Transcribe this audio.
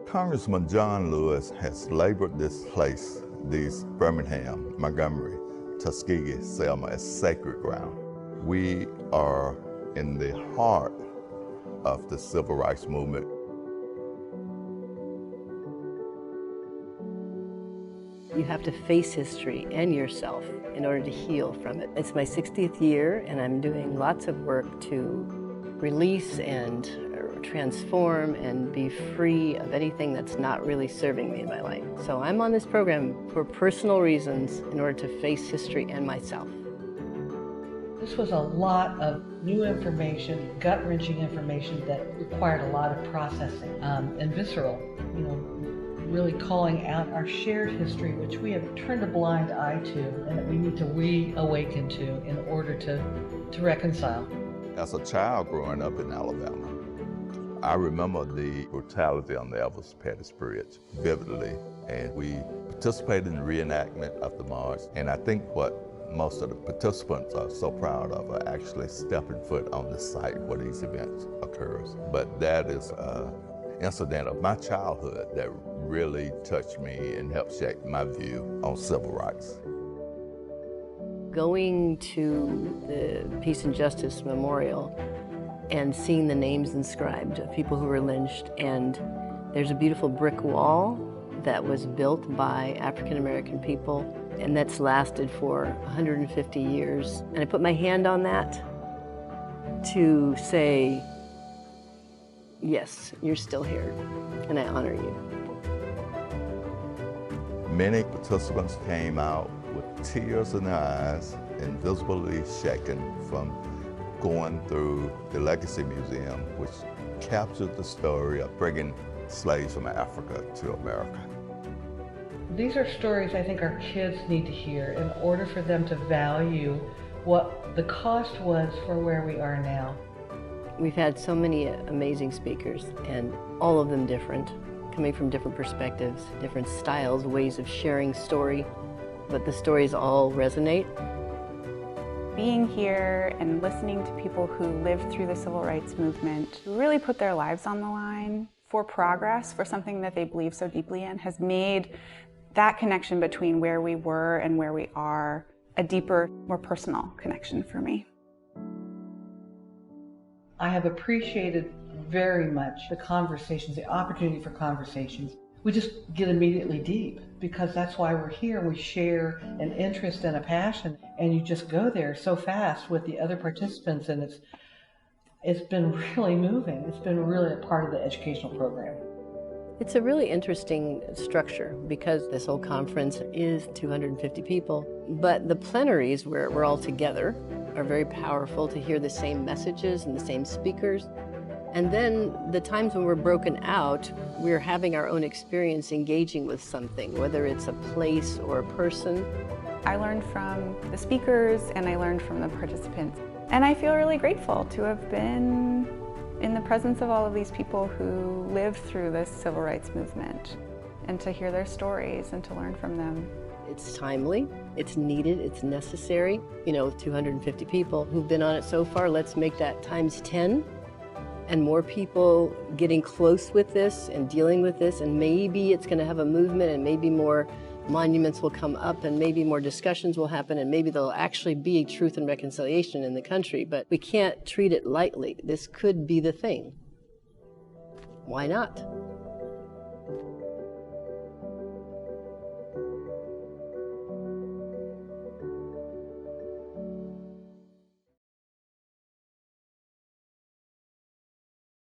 Congressman John Lewis has labeled this place, these Birmingham, Montgomery, Tuskegee, Selma, as sacred ground. We are in the heart of the civil rights movement. You have to face history and yourself in order to heal from it. It's my 60th year, and I'm doing lots of work to release and transform and be free of anything that's not really serving me in my life. So I'm on this program for personal reasons in order to face history and myself. This was a lot of new information, gut-wrenching information that required a lot of processing and visceral, really calling out our shared history, which we have turned a blind eye to and that we need to reawaken to in order to reconcile. As a child growing up in Alabama, I remember the brutality on the Elvis Pettis Bridge vividly, and we participated in the reenactment of the march. And I think what most of the participants are so proud of are actually stepping foot on the site where these events occurs. But that is an incident of my childhood that really touched me and helped shape my view on civil rights. Going to the Peace and Justice Memorial and seeing the names inscribed of people who were lynched, and there's a beautiful brick wall that was built by African American people, and that's lasted for 150 years. And I put my hand on that to say, yes, you're still here, and I honor you. Many participants came out with tears in their eyes and visibly shaken from going through the Legacy Museum, which captured the story of bringing slaves from Africa to America. These are stories I think our kids need to hear in order for them to value what the cost was for where we are now. We've had so many amazing speakers, and all of them different, coming from different perspectives, different styles, ways of sharing story, but the stories all resonate. Being here and listening to people who lived through the civil rights movement, who really put their lives on the line for progress, for something that they believe so deeply in, has made that connection between where we were and where we are a deeper, more personal connection for me. I have appreciated very much the conversations, the opportunity for conversations. We just get immediately deep because that's why we're here. We share an interest and a passion, and you just go there so fast with the other participants, and it's been really moving. It's been really a part of the educational program. It's a really interesting structure because this whole conference is 250 people, but the plenaries where we're all together are very powerful to hear the same messages and the same speakers. And then the times when we're broken out, we're having our own experience engaging with something, whether it's a place or a person. I learned from the speakers and I learned from the participants. And I feel really grateful to have been in the presence of all of these people who lived through this civil rights movement and to hear their stories and to learn from them. It's timely, it's needed, it's necessary. With 250 people who've been on it so far, let's make that times 10. And more people getting close with this and dealing with this, and maybe it's going to have a movement, and maybe more monuments will come up, and maybe more discussions will happen, and maybe there'll actually be truth and reconciliation in the country. But we can't treat it lightly. This could be the thing. Why not?